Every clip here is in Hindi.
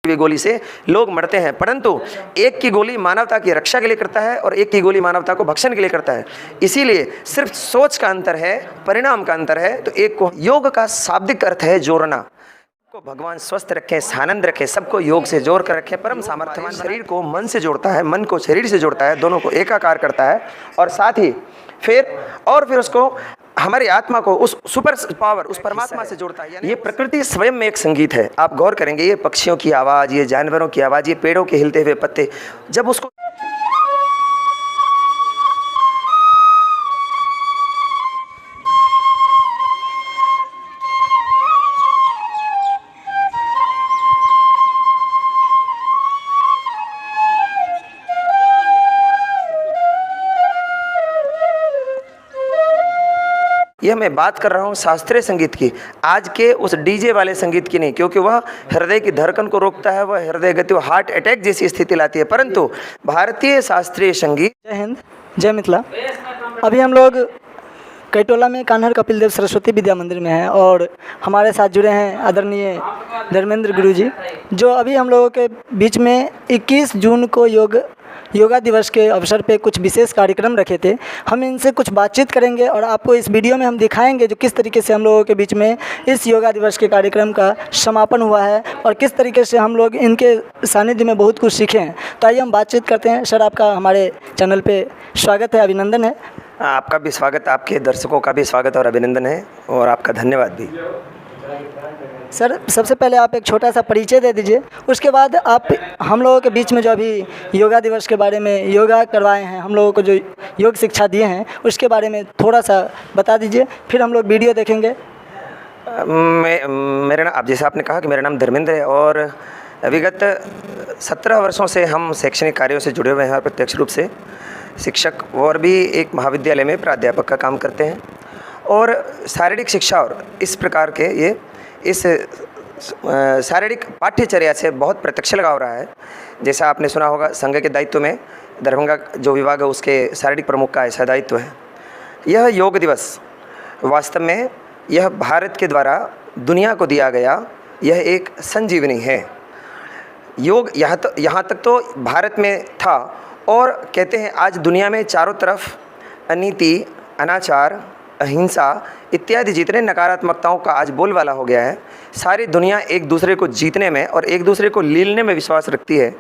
हुई गोली से लोग मरते हैं, परंतु एक की गोली मानवता की रक्षा के लिए करता है और एक की गोली मानवता को भक्षण के लिए करता है। इसीलिए सिर्फ सोच का अंतर है, परिणाम का अंतर है। तो एक को योग का शाब्दिक अर्थ है जोड़ना। को भगवान स्वस्थ रखें, आनंद रखें, सबको योग से जोड़ कर रखें। परम सामर्थ्यवान शरीर को मन से जोड़ता है, मन को शरीर से जोड़ता है, दोनों को एकाकार करता है और साथ ही फिर उसको हमारी आत्मा को उस सुपर पावर, उस परमात्मा से जोड़ता है। ये प्रकृति स्वयं में एक संगीत है। आप गौर करेंगे, ये पक्षियों की आवाज़, ये जानवरों की आवाज़, ये पेड़ों के हिलते हुए पत्ते, जब उसको यह मैं बात कर रहा हूँ शास्त्रीय संगीत की, आज के उस डीजे वाले संगीत की नहीं, क्योंकि वह हृदय की धड़कन को रोकता है, वह हृदय गति, हार्ट अटैक जैसी स्थिति लाती है। परंतु भारतीय शास्त्रीय संगीत। जय हिंद, जय मिथिला। अभी हम लोग कैटोला में कान्हर कपिल देव सरस्वती विद्या मंदिर में हैं और हमारे साथ जुड़े हैं आदरणीय धर्मेंद्र गुरु जी, जो अभी हम लोगों के बीच में 21 जून को योगा दिवस के अवसर पे कुछ विशेष कार्यक्रम रखे थे। हम इनसे कुछ बातचीत करेंगे और आपको इस वीडियो में हम दिखाएंगे जो किस तरीके से हम लोगों के बीच में इस योगा दिवस के कार्यक्रम का समापन हुआ है और किस तरीके से हम लोग इनके सानिध्य में बहुत कुछ सीखे हैं। तो आइए हम बातचीत करते हैं। सर, आपका हमारे चैनल पे स्वागत है, अभिनंदन है। आपका भी स्वागत, आपके दर्शकों का भी स्वागत और अभिनंदन है और आपका धन्यवाद भी। सर, सबसे पहले आप एक छोटा सा परिचय दे दीजिए, उसके बाद आप हम लोगों के बीच में जो अभी योगा दिवस के बारे में योगा करवाए हैं, हम लोगों को जो योग शिक्षा दिए हैं उसके बारे में थोड़ा सा बता दीजिए, फिर हम लोग वीडियो देखेंगे। मेरा नाम, अब जैसे आपने कहा कि मेरा नाम धर्मेंद्र है और विगत 17 वर्षों से हम शैक्षणिक कार्यों से जुड़े हुए हैं। प्रत्यक्ष रूप से शिक्षक और भी एक महाविद्यालय में प्राध्यापक का काम करते हैं और शारीरिक शिक्षा और इस प्रकार के इस शारीरिक पाठ्यचर्या से बहुत प्रत्यक्ष लगाव रहा है। जैसा आपने सुना होगा, संघ के दायित्व में दरभंगा जो विभाग है उसके शारीरिक प्रमुख का ऐसा दायित्व है। यह योग दिवस वास्तव में यह भारत के द्वारा दुनिया को दिया गया यह एक संजीवनी है। योग यहाँ तक तो भारत में था और कहते हैं आज दुनिया में चारों तरफ अनीति, अनाचार, अहिंसा इत्यादि जितने नकारात्मकताओं का आज बोलबाला हो गया है। सारी दुनिया एक दूसरे को जीतने में और एक दूसरे को लीलने में विश्वास रखती है।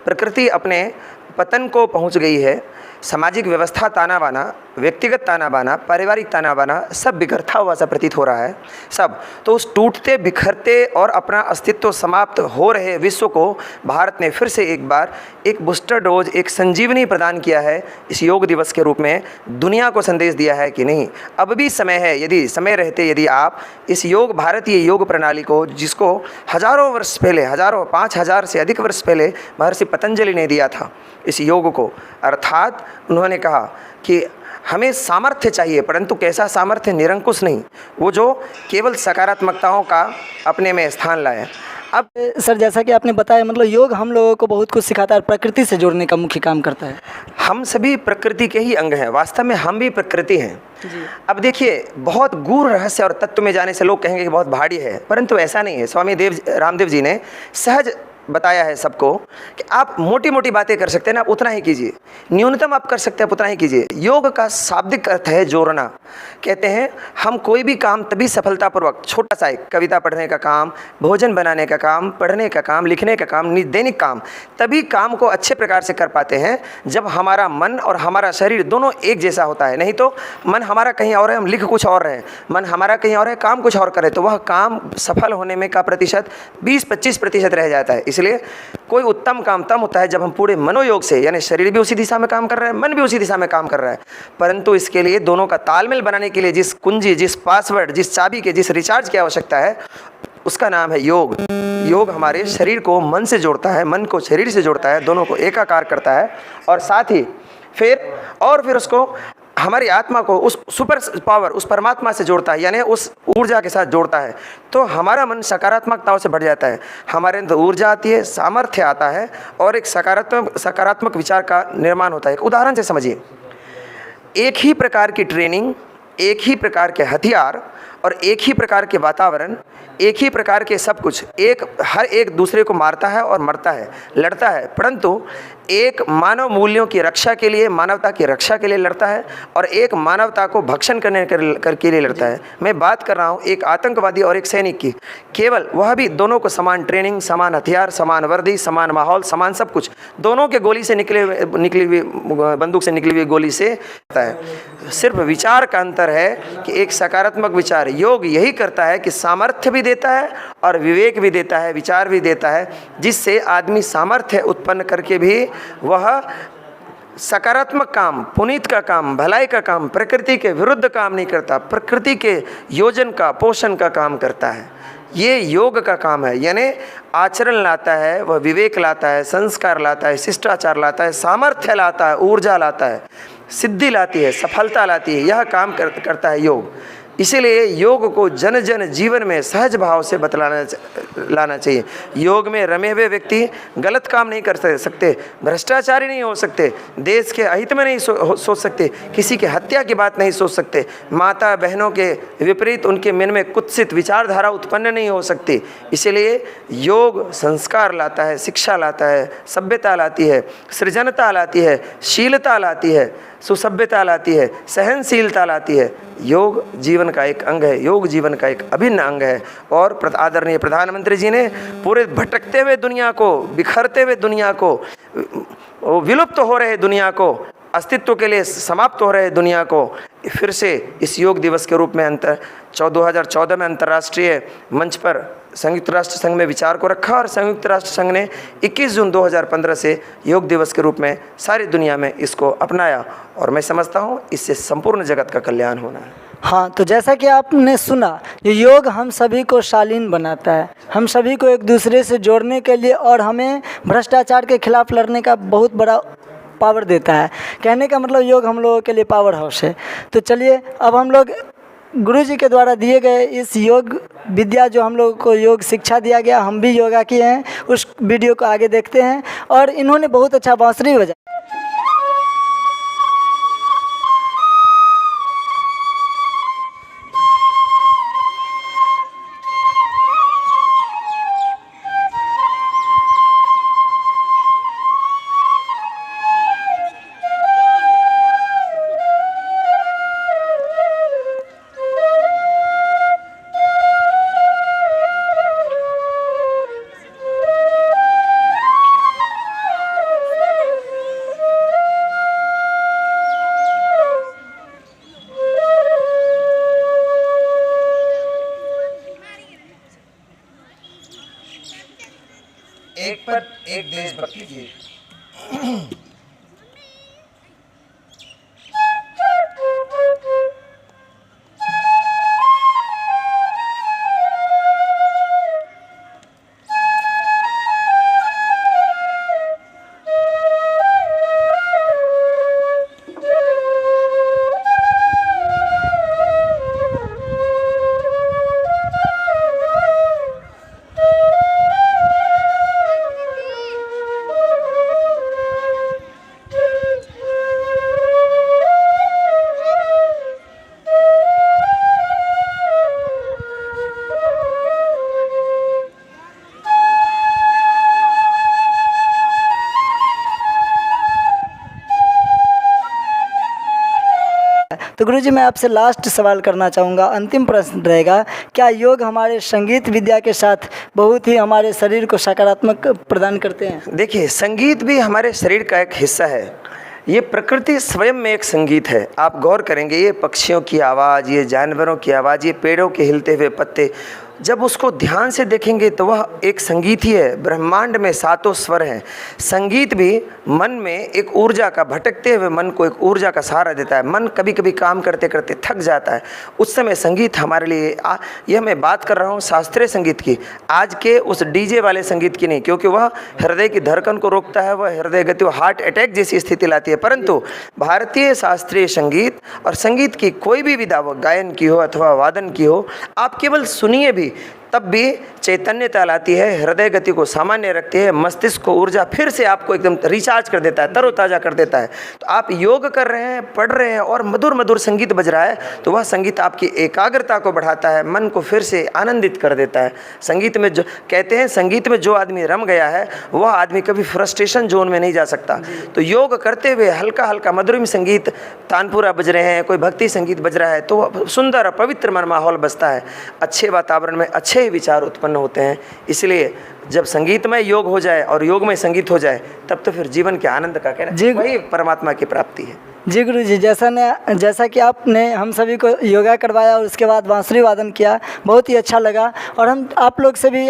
प्रकृति अपने पतन को पहुंच गई है। सामाजिक व्यवस्था ताना बाना, व्यक्तिगत ताना बाना, पारिवारिक ताना बाना सब बिखरता हुआ सा प्रतीत हो रहा है। सब तो उस टूटते बिखरते और अपना अस्तित्व समाप्त हो रहे विश्व को भारत ने फिर से एक बार एक बूस्टर डोज, एक संजीवनी प्रदान किया है इस योग दिवस के रूप में। दुनिया को संदेश दिया है कि नहीं, अब भी समय है, यदि समय रहते यदि आप इस योग, भारतीय योग प्रणाली को, जिसको हजारों वर्ष पहले, 5000 से अधिक वर्ष पहले महर्षि पतंजलि ने दिया था इस योग को, अर्थात उन्होंने कहा कि हमें सामर्थ्य चाहिए, परंतु कैसा सामर्थ्य, निरंकुश नहीं, वो जो केवल सकारात्मकताओं का अपने में स्थान लाए। अब सर, जैसा कि आपने बताया, मतलब योग हम लोगों को बहुत कुछ सिखाता है, प्रकृति से जोड़ने का मुख्य काम करता है। हम सभी प्रकृति के ही अंग हैं, वास्तव में हम भी प्रकृति हैं जी। अब देखिए, बहुत गूढ़ रहस्य और तत्व में जाने से लोग कहेंगे कि बहुत भारी है, परंतु ऐसा नहीं है। स्वामी रामदेव जी ने सहज बताया है सबको कि आप मोटी मोटी बातें कर सकते हैं ना, आप उतना ही कीजिए, न्यूनतम आप कर सकते हैं आप उतना ही कीजिए। योग का शाब्दिक अर्थ है जोड़ना। कहते हैं हम कोई भी काम तभी सफलतापूर्वक, छोटा सा एक कविता पढ़ने का काम, भोजन बनाने का काम, पढ़ने का काम, लिखने का काम, दैनिक काम, तभी काम को अच्छे प्रकार से कर पाते हैं जब हमारा मन और हमारा शरीर दोनों एक जैसा होता है। नहीं तो मन हमारा कहीं और है, हम लिख कुछ और रहे, मन हमारा कहीं और है, काम कुछ और करे, तो वह काम सफल होने में का प्रतिशत 20-25% रह जाता है। इसलिए कोई उत्तम काम तब होता है जब हम पूरे मनोयोग से, यानी शरीर भी उसी दिशा में काम कर रहा है, मन भी उसी दिशा में काम कर रहा है, परंतु इसके लिए दोनों का तालमेल बनाने के लिए जिस कुंजी, जिस पासवर्ड, जिस चाबी के, जिस रिचार्ज की आवश्यकता है, उसका नाम है योग। योग हमारे शरीर को मन से जोड़ता है, मन को शरीर से जोड़ता है, दोनों को एकाकार करता है और साथ ही फिर उसको हमारी आत्मा को उस सुपर पावर, उस परमात्मा से जोड़ता है, यानी उस ऊर्जा के साथ जोड़ता है। तो हमारा मन सकारात्मकताओं से बढ़ जाता है, हमारे अंदर ऊर्जा आती है, सामर्थ्य आता है और एक सकारात्मक विचार का निर्माण होता है। एक उदाहरण से समझिए, एक ही प्रकार की ट्रेनिंग, एक ही प्रकार के हथियार और एक ही प्रकार के वातावरण, एक ही प्रकार के सब कुछ, हर एक दूसरे को मारता है और मरता है, लड़ता है, परंतु एक मानव मूल्यों की रक्षा के लिए, मानवता की रक्षा के लिए लड़ता है और एक मानवता को भक्षण करने के लिए लड़ता है। मैं बात कर रहा हूँ एक आतंकवादी और एक सैनिक की, केवल वह भी दोनों को समान ट्रेनिंग, समान हथियार, समान वर्दी, समान माहौल, समान सब कुछ, दोनों के गोली से निकली हुई बंदूक से निकली हुई गोली से होता है। सिर्फ विचार का अंतर है कि एक सकारात्मक विचार, योग यही करता है कि सामर्थ्य भी देता है और विवेक भी देता है, विचार भी देता है, जिससे आदमी सामर्थ्य उत्पन्न करके भी वह सकारात्मक काम, पुनीत का काम, भलाई का काम, प्रकृति के विरुद्ध काम नहीं करता, प्रकृति के योजन का, पोषण का काम करता है। ये योग का काम है, यानी आचरण लाता है, वह विवेक लाता है, संस्कार लाता है, शिष्टाचार लाता है, सामर्थ्य लाता है, ऊर्जा लाता है, सिद्धि लाती है, सफलता लाती है, यह काम करता है योग। इसीलिए योग को जन जन जीवन में सहज भाव से लाना चाहिए। योग में रमे हुए व्यक्ति गलत काम नहीं कर सकते, भ्रष्टाचारी नहीं हो सकते, देश के अहित में नहीं सोच सकते, किसी की हत्या की बात नहीं सोच सकते, माता बहनों के विपरीत उनके मन में कुत्सित विचारधारा उत्पन्न नहीं हो सकती। इसीलिए योग संस्कार लाता है, शिक्षा लाता है, सभ्यता लाती है, सृजनता लाती है, शीलता लाती है, सुसभ्यता लाती है, सहनशीलता लाती है। योग जीवन का एक अंग है, योग जीवन का एक अभिन्न अंग है। और आदरणीय प्रधानमंत्री जी ने पूरे भटकते हुए दुनिया को, बिखरते हुए दुनिया को, विलुप्त हो रहे दुनिया को, अस्तित्व के लिए समाप्त हो रहे दुनिया को फिर से इस योग दिवस के रूप में 2014 में अंतर्राष्ट्रीय मंच पर संयुक्त राष्ट्र संघ में विचार को रखा और संयुक्त राष्ट्र संघ ने 21 जून 2015 से योग दिवस के रूप में सारी दुनिया में इसको अपनाया और मैं समझता हूँ इससे संपूर्ण जगत का कल्याण होना है। हाँ, तो जैसा कि आपने सुना, ये योग हम सभी को शालीन बनाता है, हम सभी को एक दूसरे से जोड़ने के लिए और हमें भ्रष्टाचार के खिलाफ लड़ने का बहुत बड़ा पावर देता है। कहने का मतलब योग हम लोगों के लिए पावर हाउस है। तो चलिए अब हम लोग गुरु जी के द्वारा दिए गए इस योग विद्या, जो हम लोगों को योग शिक्षा दिया गया, हम भी योगा किए हैं, उस वीडियो को आगे देखते हैं। और इन्होंने बहुत अच्छा बांसुरी बजाया। एक पद एक देशभक्ति की तो गुरुजी, मैं आपसे लास्ट सवाल करना चाहूँगा, अंतिम प्रश्न रहेगा, क्या योग हमारे संगीत विद्या के साथ बहुत ही हमारे शरीर को सकारात्मक प्रदान करते हैं? देखिए, संगीत भी हमारे शरीर का एक हिस्सा है। ये प्रकृति स्वयं में एक संगीत है। आप गौर करेंगे, ये पक्षियों की आवाज़, ये जानवरों की आवाज़, ये पेड़ों के हिलते हुए पत्ते, जब उसको ध्यान से देखेंगे तो वह एक संगीत ही है। ब्रह्मांड में 7 स्वर हैं। संगीत भी मन में एक ऊर्जा का, भटकते हुए मन को एक ऊर्जा का सहारा देता है। मन कभी कभी काम करते करते थक जाता है, उस समय संगीत हमारे लिए यह मैं बात कर रहा हूँ शास्त्रीय संगीत की, आज के उस डीजे वाले संगीत की नहीं, क्योंकि वह हृदय की धड़कन को रोकता है, वह हृदय गति, हार्ट अटैक जैसी स्थिति लाती है। परंतु भारतीय शास्त्रीय संगीत और संगीत की कोई भी विधा, वो गायन की हो अथवा वादन की हो, आप केवल सुनिए भी, तब भी चैतन्यता लाती है, हृदय गति को सामान्य रखती है, मस्तिष्क को ऊर्जा फिर से आपको एकदम रिचार्ज कर देता है, तरोताज़ा कर देता है। तो आप योग कर रहे हैं, पढ़ रहे हैं और मधुर मधुर संगीत बज रहा है, तो वह संगीत आपकी एकाग्रता को बढ़ाता है, मन को फिर से आनंदित कर देता है। संगीत में जो कहते हैं, संगीत में जो आदमी रम गया है वह आदमी कभी फ्रस्ट्रेशन जोन में नहीं जा सकता। तो योग करते हुए हल्का हल्का मधुरम संगीत तानपुरा बज रहे हैं, कोई भक्ति संगीत बज रहा है, तो सुंदर और पवित्र मन माहौल बसता है, अच्छे वातावरण में अच्छे विचार उत्पन्न होते हैं। इसलिए जब संगीतमय योग हो जाए और योग में संगीत हो जाए, तब तो फिर जीवन के आनंद का कहना वही परमात्मा की प्राप्ति है। जी गुरु जी, जैसा कि आपने हम सभी को योगा करवाया और उसके बाद बांसुरी वादन किया, बहुत ही अच्छा लगा। और हम आप लोग से भी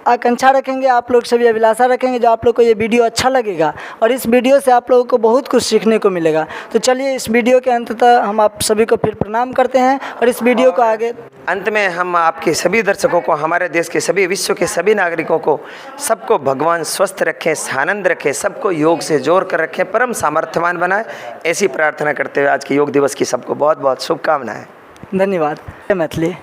आकांक्षा रखेंगे, आप लोग से भी अभिलाषा रखेंगे, जो आप लोग को ये वीडियो अच्छा लगेगा और इस वीडियो से आप लोगों को बहुत कुछ सीखने को मिलेगा। तो चलिए, इस वीडियो के अंत तक हम आप सभी को फिर प्रणाम करते हैं और इस वीडियो को आगे अंत में हम आपके सभी दर्शकों को, हमारे देश के सभी, विश्व के सभी नागरिकों को, सबको भगवान स्वस्थ रखें, आनंद रखें, सबको योग से जोड़ कर रखें, परम सामर्थ्यवान बनाए, ऐसी प्रार्थना करते हुए आज के योग दिवस की सबको बहुत बहुत शुभकामनाएं। धन्यवाद। मैथिली।